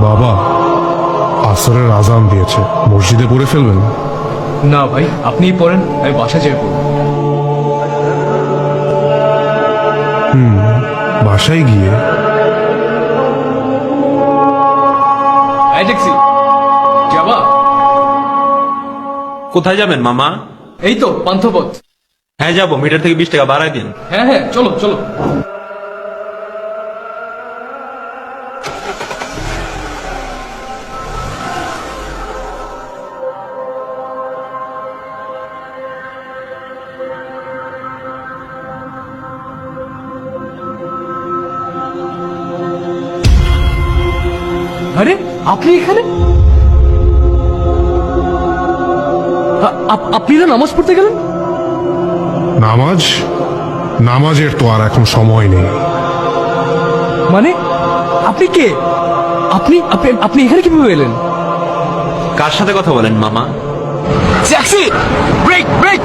বাবা, আসরের আজান দিয়েছে, মসজিদে পড়ে ফেলবেন? না ভাই, আপনিই পড়েন, আমি বাসা যেয়ে পড়ব। বাসায় গিয়ে? এই ট্যাক্সি যাবা? কোথায় যাবেন মামা? এই তো পান্থপথ। হ্যাঁ যাবো, মিটার থেকে 20 টাকা বাড়ায় দিন। হ্যাঁ হ্যাঁ, চলো চলো। আরে আপনি এখানে? আপনি না নামাজ পড়তে গেলেন? নামাজ? নামাজের তো আর এখন সময় নেই। মানে আপনি কে? আপনি আপনি আপনি এখানে কিভাবে এলেন? কার সাথে কথা বলেন মামা? Taxi, brake break.